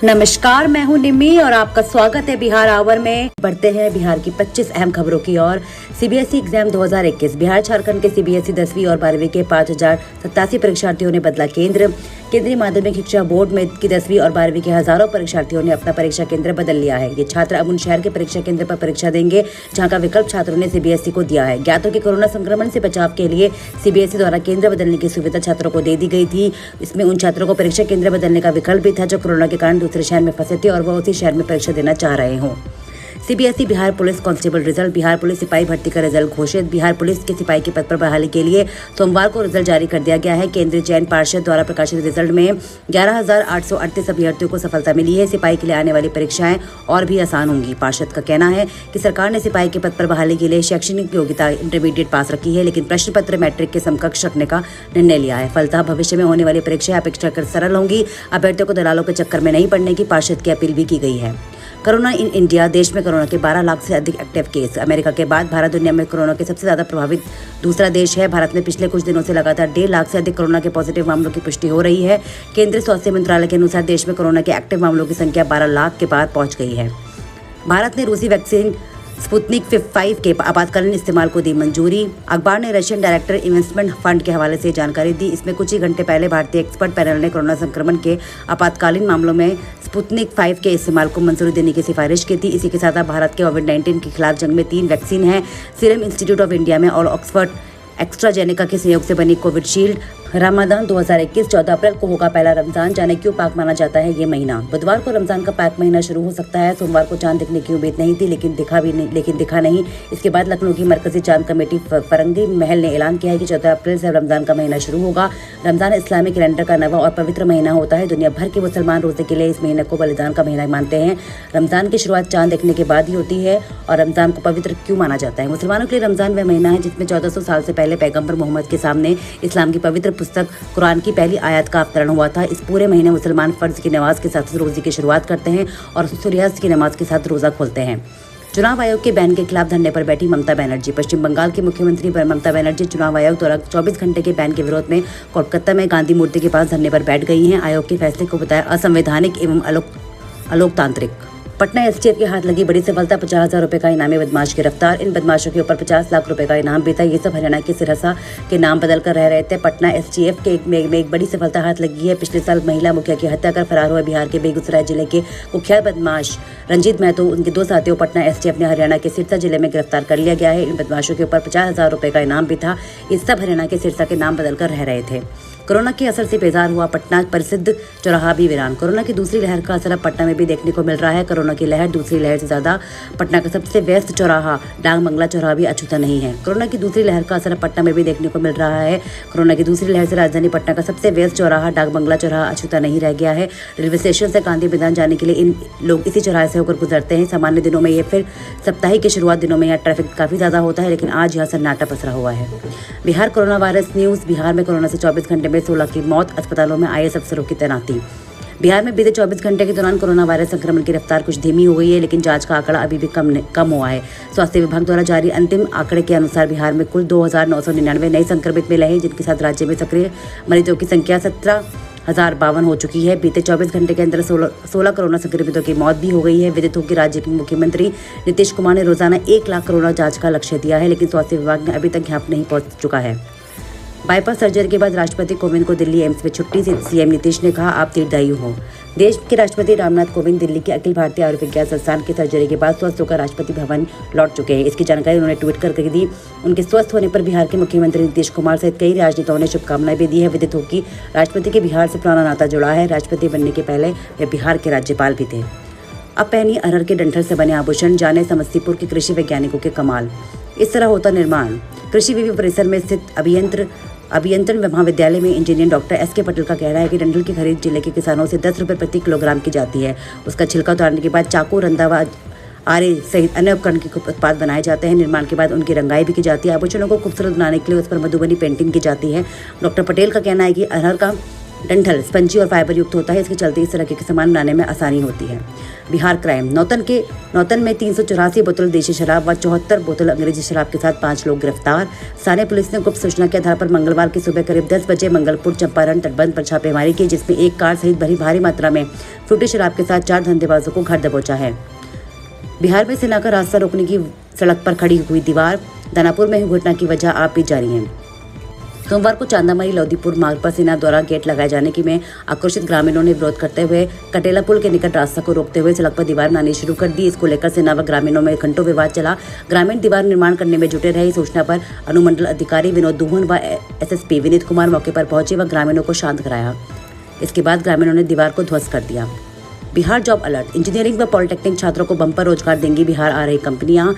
नमस्कार, मैं हूं निम्मी और आपका स्वागत है बिहार आवर में। बढ़ते हैं बिहार की 25 अहम खबरों की ओर। CBSE exam 2021। बिहार झारखंड के सीबीएसई 10वीं और 12वीं के 5087 परीक्षार्थियों ने बदला केंद्र। केंद्रीय माध्यमिक शिक्षा बोर्ड में की 10वीं और 12वीं के हजारों परीक्षार्थियों ने अपना परीक्षा केंद्र बदल लिया है। ये छात्र अब उन शहर के परीक्षा केंद्र पर परीक्षा देंगे जहां का विकल्प छात्रों ने सीबीएसई को दिया है। ज्ञात हो कि कोरोना संक्रमण से बचाव के लिए सीबीएसई द्वारा केंद्र बदलने की सुविधा छात्रों को दे दी गई थी। इसमें उन छात्रों को परीक्षा केंद्र बदलने का विकल्प भी था जो कोरोना के कारण दूसरे शहर में फंसे थे और वह उसी शहर में परीक्षा देना चाह रहे हों। CBSE Bihar police constable result. Bihar police सिपाही भर्ती का रिजल्ट घोषित। बिहार पुलिस के सिपाही के पद पर बहाली के लिए सोमवार को रिजल्ट जारी कर दिया गया है। केंद्रीय चयन पार्षद द्वारा प्रकाशित रिजल्ट में 11,838 अभ्यर्थियों को सफलता मिली है। सिपाही के लिए आने वाली परीक्षाएं और भी आसान होंगी। पार्षद का कहना है कि सरकार ने सिपाही के पद पर बहाली के लिए शैक्षणिक योग्यता इंटरमीडिएट पास रखी है, लेकिन प्रश्न पत्र मैट्रिक के समकक्ष रखने का निर्णय लिया है। फलतः भविष्य में होने वाली परीक्षाएं अपेक्षाकृत सरल होंगी। अभ्यर्थियों को दलालों के चक्कर में नहीं पड़ने की पार्षद की अपील भी की गई है। Corona in India. देश में कोरोना के 12 लाख से अधिक एक्टिव केस। अमेरिका के बाद भारत दुनिया में कोरोना के सबसे ज्यादा प्रभावित दूसरा देश है। भारत में पिछले कुछ दिनों से लगातार 1.5 लाख से अधिक कोरोना के पॉजिटिव मामलों की पुष्टि हो रही है। केंद्रीय स्वास्थ्य मंत्रालय के अनुसार देश में कोरोना के एक्टिव मामलों की संख्या 12 लाख के पार पहुंच गई है। भारत ने रूसी वैक्सीन स्पुतनिक 5 के आपातकालीन इस्तेमाल को दी मंजूरी। अखबार ने रशियन डायरेक्टर इन्वेस्टमेंट फंड के हवाले से जानकारी दी। इसमें कुछ ही घंटे पहले भारतीय एक्सपर्ट पैनल ने कोरोना संक्रमण के आपातकालीन मामलों में स्पुतनिक 5 के इस्तेमाल को मंजूरी देने की सिफारिश की थी। इसी के साथ भारत के कोविड-19 के खिलाफ जंग में 3 वैक्सीन हैं। सीरम इंस्टीट्यूट ऑफ इंडिया में और ऑक्सफर्ड एस्ट्राजेनेका के सहयोग से बनी कोविशील्ड। रमजान 2021। 14 अप्रैल को होगा पहला रमजान। जाने क्यों पाक माना जाता है ये महीना। बुधवार को रमजान का पाक महीना शुरू हो सकता है। सोमवार को चांद दिखने की उम्मीद नहीं थी, लेकिन दिखा नहीं। इसके बाद लखनऊ की मरकजी चांद कमेटी फरंगी महल ने ऐलान किया है कि 14 अप्रैल से रमजान का महीना शुरू होगा। रमजान इस्लामी कैलेंडर का नवा और पवित्र महीना होता है। दुनिया भर के मुसलमान रोजे के लिए इस महीने को बलिदान का महीना मानते हैं। रमजान की शुरुआत चांद देखने के बाद ही होती है। और रमजान को पवित्र क्यों माना जाता है? मुसलमानों के लिए रमजान वह महीना है जिसमें 1400 साल से पहले पैगंबर मोहम्मद के सामने इस्लाम की पवित्र पुस्तक कुरान की पहली आयत का अवतरण हुआ था। इस पूरे महीने मुसलमान फर्ज की नमाज के साथ रोजे की शुरुआत करते हैं और सूर्यास्त की नमाज के साथ रोजा खोलते हैं। चुनाव आयोग के बैन के खिलाफ धरने पर बैठी ममता बनर्जी। पश्चिम बंगाल की मुख्यमंत्री ममता बनर्जी चुनाव आयोग द्वारा 24 घंटे के बैन के विरोध में कोलकाता में गांधी मूर्ति के पास धरने पर बैठ गई हैं। आयोग के फैसले को बताया असंवैधानिक एवं अलोकतांत्रिक। पटना एसटीएफ के हाथ लगी बड़ी सफलता। 50,000 रुपए का इनामी बदमाश गिरफ्तार। इन बदमाशों के ऊपर 50 लाख रुपए का इनाम भी था। ये सब हरियाणा के सिरसा के नाम बदलकर रह रहे थे। पटना एसटीएफ के में एक बड़ी सफलता हाथ लगी है। पिछले साल महिला मुखिया की हत्या कर फरार हुए बिहार के बेगूसराय जिले के कुख्यात बदमाश रंजीत महतो उनके 2 साथियों पटना एसटीएफ ने हरियाणा के सिरसा जिले में गिरफ्तार कर लिया गया है। इन बदमाशों के ऊपर 50,000 रुपए का इनाम भी था। ये सब हरियाणा के सिरसा के नाम बदलकर रह रहे थे। कोरोना के असर से बेजार हुआ पटना। प्रसिद्ध चौराहा भी वीरान। कोरोना की दूसरी लहर का असर अब पटना में भी देखने को मिल रहा है। कोरोना की लहर दूसरी लहर से ज्यादा पटना का सबसे व्यस्त चौराहा डांग बंगला चौराहा भी अछूता नहीं है। कोरोना की दूसरी लहर का असर पटना में भी देखने को मिल रहा है। कोरोना की दूसरी लहर से राजधानी पटना का सबसे व्यस्त चौराहा डांग बंगला चौराहा अछूता नहीं रह गया है। रेलवे स्टेशन से गांधी मैदान जाने के लिए इन लोग इसी चौराहे से होकर गुजरते हैं। सामान्य दिनों में ये फिर सप्ताहिक के शुरुआत दिनों में यहाँ ट्रैफिक काफी ज्यादा होता है, लेकिन आज यहाँ सन्नाटा पसरा हुआ है। Bihar corona virus news. Bihar में कोरोना से 24 घंटे में 16 की मौत। अस्पतालों में आईएएस अफसरों की तैनाती। बिहार में बीते 24 घंटे के दौरान कोरोना वायरस संक्रमण की रफ्तार कुछ धीमी हो गई है, लेकिन जांच का आंकड़ा अभी भी कम हुआ है। स्वास्थ्य विभाग द्वारा जारी अंतिम आंकड़े के अनुसार बिहार में कुल 2,999 नए संक्रमित मिले हैं, जिनके साथ राज्य में सक्रिय मरीजों की संख्या 17,052 हो चुकी है। बीते 24 घंटे के अंदर 16 कोरोना संक्रमितों की मौत भी हो गई है। विदित हो कि राज्य के मुख्यमंत्री नीतीश कुमार ने रोजाना 1 लाख कोरोना जाँच का लक्ष्य दिया है, लेकिन स्वास्थ्य विभाग ने अभी तक यहाँ नहीं पहुँच चुका है। बाईपास सर्जरी के बाद राष्ट्रपति कोविंद को दिल्ली एम्स में छुट्टी। सीएम नीतीश ने कहा, आप तीर्थदायी हो। देश के राष्ट्रपति रामनाथ कोविंद दिल्ली के अखिल भारतीय आयुर्विज्ञान संस्थान की सर्जरी के बाद स्वस्थ होकर राष्ट्रपति भवन लौट चुके हैं। इसकी जानकारी उन्होंने ट्वीट करके दी। उनके स्वस्थ होने पर बिहार के मुख्यमंत्री नीतीश कुमार सहित कई राजनेताओं ने शुभकामनाएं भी दी है। विदित हो कि राष्ट्रपति के बिहार से पुराना नाता जुड़ा है। राष्ट्रपति बनने के पहले वे बिहार के राज्यपाल भी थे। अब पहनी अरहर के डंठल से बने आभूषण। जाने समस्तीपुर के कृषि वैज्ञानिकों के कमाल। इस तरह होता निर्माण। कृषि विवि परिसर में स्थित अभियंत्रण महाविद्यालय में इंजीनियर डॉक्टर एस.के. पटेल का कहना है कि डंठल की खरीद जिले के किसानों से 10 रुपये प्रति किलोग्राम की जाती है। उसका छिलका उतारने के बाद चाकू, रंदा व आरे सहित अन्य उपकरण के उत्पाद बनाए जाते हैं। निर्माण के बाद उनकी रंगाई भी की जाती है। आभूषणों को खूबसूरत बनाने के लिए उस पर मधुबनी पेंटिंग की जाती है। डॉक्टर पटेल का कहना है कि अरहर का डंठल स्पंजी और फाइबर युक्त होता है। इसके चलते इस तरह के सामान बनाने में आसानी होती है। बिहार क्राइम। नौतन में 384 बोतल देशी शराब व 74 बोतल अंग्रेजी शराब के साथ 5 लोग गिरफ्तार। स्थानीय पुलिस ने गुप्त सूचना के आधार पर मंगलवार की सुबह करीब 10 बजे मंगलपुर चंपारण तटबंध पर छापेमारी की, जिसमें एक कार सहित भारी मात्रा में फ्रूटी शराब के साथ 4 धंधेबाजों को घर दबोचा है। बिहार में सेना का रास्ता रोकने की सड़क पर खड़ी हुई दीवार। दानापुर में हुई घटना की वजह आप भी जारी है। सोमवार को चांदामारी लोदीपुर मार्ग पर सेना द्वारा गेट लगाए जाने की में आक्रोशित ग्रामीणों ने विरोध करते हुए कटेला पुल के निकट रास्ता को रोकते हुए सड़क पर दीवार बनानी शुरू कर दी। इसको लेकर सेना व ग्रामीणों में घंटों विवाद चला। ग्रामीण दीवार निर्माण करने में जुटे रहे। सूचना पर अनुमंडल अधिकारी विनोद दुहन व एसएसपी विनीत कुमार मौके पर पहुंचे व ग्रामीणों को शांत कराया। इसके बाद ग्रामीणों ने दीवार को ध्वस्त कर दिया। Bihar job alert. इंजीनियरिंग व पॉलिटेक्निक छात्रों को बम्पर रोजगार देंगी बिहार आ रही कंपनियां।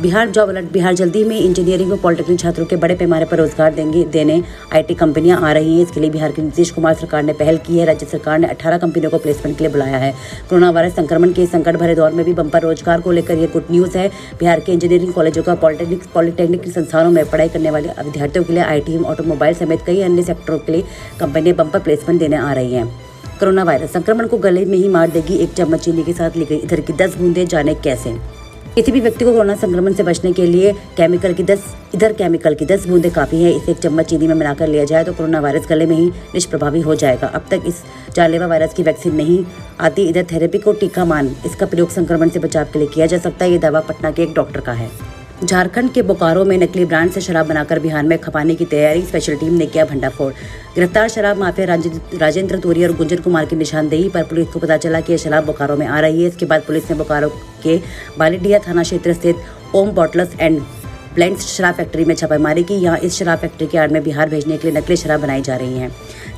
Bihar job alert. बिहार जल्दी में इंजीनियरिंग व पॉलिटेक्निक छात्रों के बड़े पैमाने पर रोजगार देने आईटी कंपनियां आ रही हैं। इसके लिए बिहार के नीतीश कुमार सरकार ने पहल की है। राज्य सरकार ने 18 कंपनियों को प्लेसमेंट के लिए बुलाया है। कोरोना वायरस संक्रमण के संकट भरे दौर में भी बम्पर रोजगार को लेकर यह गुड न्यूज है। बिहार के इंजीनियरिंग कॉलेजों का पॉलिटेक्निक संस्थानों में पढ़ाई करने वाले विद्यार्थियों के लिए आईटी, ऑटोमोबाइल समेत कई अन्य सेक्टरों के लिए कंपनियां बम्पर प्लेसमेंट देने आ रही हैं। कोरोना वायरस संक्रमण को गले में ही मार देगी। 1 चम्मच चीनी के साथ ली गई इधर की 10 बूंदें, जाने कैसे। किसी भी व्यक्ति को कोरोना संक्रमण से बचने के लिए केमिकल की 10 बूंदें काफ़ी है। इसे 1 चम्मच चीनी में मिलाकर लिया जाए तो कोरोना वायरस गले में ही निष्प्रभावी हो जाएगा। अब तक इस जानलेवा वायरस की वैक्सीन नहीं आती। इधर थेरेपी को टीका मान इसका प्रयोग संक्रमण से बचाव के लिए किया जा सकता है। ये दावा पटना के एक डॉक्टर का है। झारखंड के बोकारो में नकली ब्रांड से शराब बनाकर बिहार में खपाने की तैयारी। स्पेशल टीम ने किया भंडाफोड़। गिरफ्तार शराब माफिया राजेंद्र तोरी और गुंजन कुमार की निशानदेही पर पुलिस को पता चला कि यह शराब बोकारो में आ रही है। इसके बाद पुलिस ने बोकारो के बालीडिया थाना क्षेत्र स्थित ओम बॉटल्स एंड ब्लेंड्स शराब फैक्ट्री में छापेमारी की। यहाँ इस शराब फैक्ट्री के आड़ में बिहार भेजने के लिए नकली शराब बनाई जा रही है।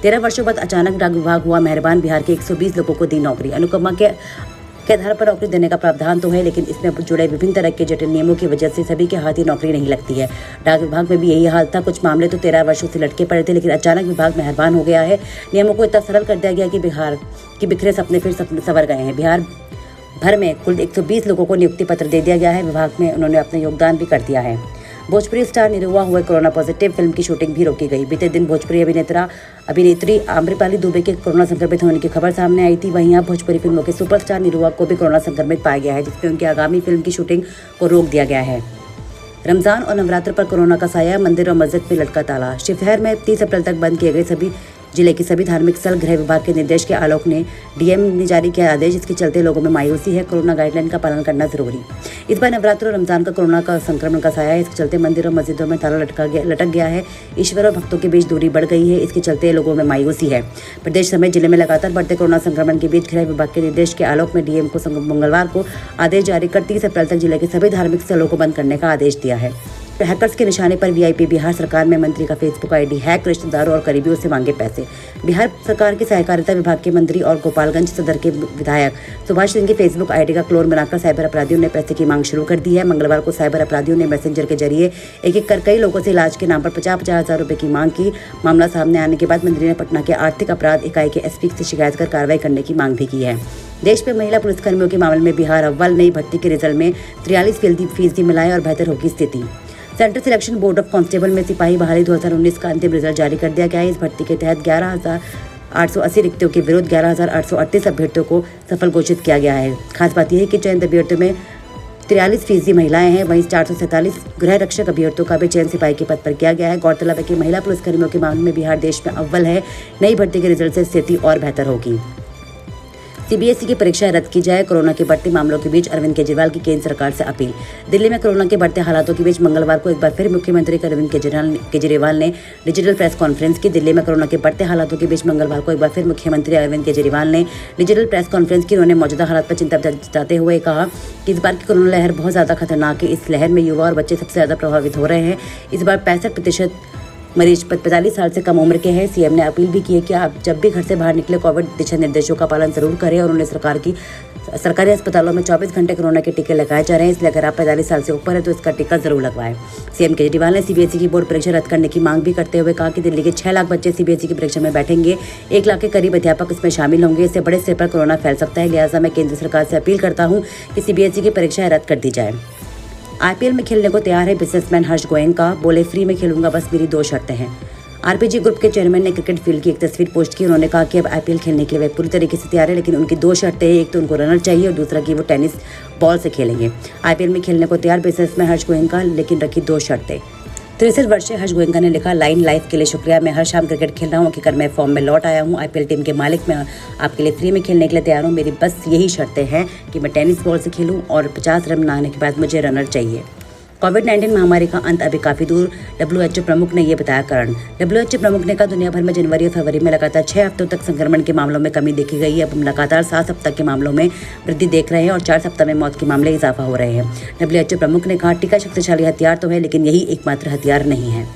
13 वर्षों बाद अचानक डाक विभाग हुआ मेहरबान। बिहार के 120 लोगों को दी नौकरी। अनुकंपा के आधार पर नौकरी देने का प्रावधान तो है, लेकिन इसमें जुड़े विभिन्न तरह के जटिल नियमों की वजह से सभी के हाथ ही नौकरी नहीं लगती है। डाक विभाग में भी यही हाल था। कुछ मामले तो 13 वर्षों से लटके पड़े थे, लेकिन अचानक विभाग मेहरबान हो गया है। नियमों को इतना सरल कर दिया गया कि बिहार के बिखरे सपने फिर संवर गए हैं। बिहार भर में कुल 120 लोगों को नियुक्ति पत्र दे दिया गया है। विभाग में उन्होंने अपना योगदान भी कर दिया है। भोजपुरी स्टार निरुआ हुए कोरोना पॉजिटिव। फिल्म की शूटिंग भी रोकी गई। बीते दिन भोजपुरी अभिनेत्री आम्रपाली दुबे के कोरोना संक्रमित होने की खबर सामने आई थी। वहीं अब भोजपुरी फिल्मों के सुपरस्टार निरुआ को भी कोरोना संक्रमित पाया गया है, जिसमें उनकी आगामी फिल्म की शूटिंग को रोक दिया गया है। रमजान और नवरात्र पर कोरोना का साया। मंदिर और मस्जिद में लटका ताला। शिवहर में 30 अप्रैल तक बंद किए गए जिले के सभी धार्मिक स्थल। गृह विभाग के निर्देश के आलोक ने डीएम ने जारी किया आदेश। इसके चलते लोगों में मायूसी है। कोरोना गाइडलाइन का पालन करना जरूरी। इस बार नवरात्र और रमजान का कोरोना का संक्रमण का साया है। इसके चलते मंदिर और मस्जिदों में ताला लटक गया है। ईश्वर और भक्तों के बीच दूरी बढ़ गई है। इसके चलते लोगों में मायूसी है। प्रदेश समेत जिले में लगातार बढ़ते कोरोना संक्रमण के बीच गृह विभाग के निर्देश के आलोक में डीएम को मंगलवार को आदेश जारी कर 30 अप्रैल तक जिले के सभी धार्मिक स्थलों को बंद करने का आदेश दिया है। हैकर्स के निशाने पर वीआईपी। बिहार सरकार में मंत्री का फेसबुक आईडी हैक। रिश्तेदारों और करीबियों से मांगे पैसे। बिहार सरकार के सहकारिता विभाग के मंत्री और गोपालगंज सदर के विधायक सुभाष सिंह की फेसबुक आईडी का क्लोन बनाकर साइबर अपराधियों ने पैसे की मांग शुरू कर दी है। मंगलवार को साइबर अपराधियों ने मैसेंजर के जरिए एक कर कई लोगों से इलाज के नाम पर 50-50 हज़ार रुपये की मांग की। मामला सामने आने के बाद मंत्री ने पटना के आर्थिक अपराध इकाई के एसपी से शिकायत कर कार्रवाई करने की मांग भी की है। देश में महिला पुलिसकर्मियों के मामले में बिहार अव्वल। नई भर्ती के रिजल्ट में 43% मिलाए और बेहतर होगी स्थिति। Central selection board of constable में सिपाही बहाली 2019 का अंतिम रिजल्ट जारी कर दिया गया है। इस भर्ती के तहत 11,880 रिक्तियों के विरुद्ध 11,838 अभ्यर्थियों को सफल घोषित किया गया है। खास बात यह है कि चयनित अभ्यर्थियों में 43% महिलाएं हैं। वहीं 447 गृह रक्षक अभ्यर्थियों का भी चयन सिपाही के पद पर किया गया है। गौरतलब है कि महिला पुलिसकर्मियों के मामले में बिहार देश में अव्वल है। नई भर्ती के रिजल्ट से स्थिति और बेहतर होगी। सीबीएसई की परीक्षाएं रद्द की जाए। कोरोना के बढ़ते मामलों के बीच अरविंद केजरीवाल की केंद्र सरकार से अपील। दिल्ली में कोरोना के बढ़ते हालातों के बीच मंगलवार को एक बार फिर मुख्यमंत्री अरविंद केजरीवाल ने डिजिटल प्रेस कॉन्फ्रेंस की। दिल्ली में कोरोना के बढ़ते हालातों के बीच मंगलवार को एक बार फिर मुख्यमंत्री अरविंद केजरीवाल ने डिजिटल प्रेस कॉन्फ्रेंस की। उन्होंने मौजूदा हालात पर चिंता जताते हुए कहा कि इस बार की कोरोना लहर बहुत ज्यादा खतरनाक है। इस लहर में युवा और बच्चे सबसे ज्यादा प्रभावित हो रहे हैं। इस बार 65% मरीज 45 साल से कम उम्र के हैं। सीएम ने अपील भी की है कि आप जब भी घर से बाहर निकले कोविड दिशा निर्देशों का पालन जरूर करें। और उन्होंने सरकारी अस्पतालों में 24 घंटे कोरोना के टीके लगाए जा रहे हैं, इसलिए अगर आप 45 साल से ऊपर है तो इसका टीका जरूर लगवाएं। सीएम केजरीवाल ने सीबीएसई की बोर्ड परीक्षा रद्द करने की मांग भी करते हुए कहा कि दिल्ली के 6 लाख बच्चे सीबीएसई की परीक्षा में बैठेंगे। 1 लाख के करीब अध्यापक इसमें शामिल होंगे। इससे बड़े स्तर पर कोरोना फैल सकता है। लिहाजा मैं केंद्र सरकार से अपील करता हूँ कि सीबीएसई की परीक्षाएं रद्द कर दी जाए। आईपीएल में खेलने को तैयार है बिजनेसमैन हर्ष गोयनका। बोले फ्री में खेलूंगा, बस मेरी 2 शर्तें हैं। आरपीजी ग्रुप के चेयरमैन ने क्रिकेट फील्ड की एक तस्वीर पोस्ट की। उन्होंने कहा कि अब आईपीएल खेलने के लिए वे पूरी तरीके से तैयार है, लेकिन उनकी 2 शर्तें हैं। एक तो उनको रनर चाहिए और दूसरा कि वो टेनिस बॉल से खेलेंगे। आईपीएल में खेलने को तैयार बिजनेसमैन हर्ष गोयनका, लेकिन रखी 2 शर्तें। 63 वर्षीय हर्ष गोयनका ने लिखा, लाइन लाइफ के लिए शुक्रिया। मैं हर शाम क्रिकेट खेल रहा हूँ, हकीकत मैं फॉर्म में लौट आया हूँ। आईपीएल टीम के मालिक, मैं आपके लिए फ्री में खेलने के लिए तैयार हूँ। मेरी बस यही शर्तें हैं कि मैं टेनिस बॉल से खेलूँ और 50 रन बनाने के बाद मुझे रनर चाहिए। कोविड-19 महामारी का अंत अभी काफ़ी दूर, WHO प्रमुख ने यह बताया कारण। WHO प्रमुख ने कहा, दुनिया भर में जनवरी और फरवरी में लगातार 6 हफ्तों तक संक्रमण के मामलों में कमी देखी गई है। अब हम लगातार 7 सप्ताह के मामलों में वृद्धि देख रहे हैं और 4 सप्ताह में मौत के मामले इजाफा हो रहे हैं। WHO प्रमुख ने कहा, टीका शक्तिशाली हथियार तो है, लेकिन यही एकमात्र हथियार नहीं है।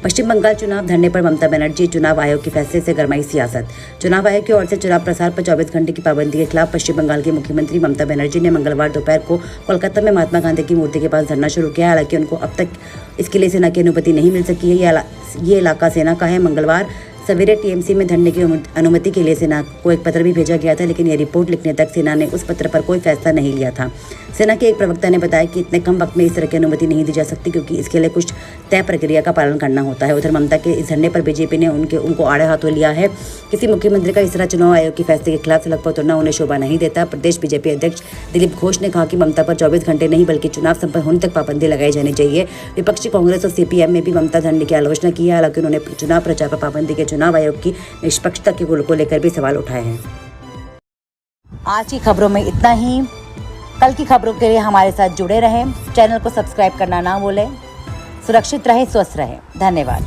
पश्चिम बंगाल चुनाव धरने पर ममता बनर्जी, चुनाव आयोग के फैसले से गरमाई सियासत। चुनाव आयोग की ओर से चुनाव प्रसार पर 24 घंटे की पाबंदी के खिलाफ पश्चिम बंगाल की मुख्यमंत्री ममता बनर्जी ने मंगलवार दोपहर को कोलकाता में महात्मा गांधी की मूर्ति के पास धरना शुरू किया। हालांकि उनको अब तक इसके लिए सेना की अनुमति नहीं मिल सकी है। ये इलाका सेना का है। मंगलवार सवेरे टीएमसी में धरने की अनुमति के लिए सेना को एक पत्र भी भेजा गया था, लेकिन यह रिपोर्ट लिखने तक सेना ने उस पत्र पर कोई फैसला नहीं लिया था। सेना के एक प्रवक्ता ने बताया कि इतने कम वक्त में इस तरह की अनुमति नहीं दी जा सकती, क्योंकि इसके लिए कुछ तय प्रक्रिया का पालन करना होता है। उधर ममता के इस धरने पर बीजेपी ने उनको आड़े हाथों लिया है। किसी मुख्यमंत्री का इस तरह चुनाव आयोग के फैसले के खिलाफ सड़क पर उतरना उन्हें शोभा नहीं देता। प्रदेश बीजेपी अध्यक्ष दिलीप घोष ने कहा कि ममता पर 24 घंटे नहीं बल्कि चुनाव संपन्न होने तक पाबंदी लगाई जानी चाहिए। विपक्षी कांग्रेस और सीपीएम में भी ममता धरने की आलोचना की है। हालांकि उन्होंने चुनाव प्रचार पर पाबंदी के चुनाव आयोग की निष्पक्षता के गुण को लेकर भी सवाल उठाए हैं। आज की खबरों में इतना ही। कल की खबरों के लिए हमारे साथ जुड़े रहें। चैनल को सब्सक्राइब करना ना भूलें। सुरक्षित रहें, स्वस्थ रहें। धन्यवाद।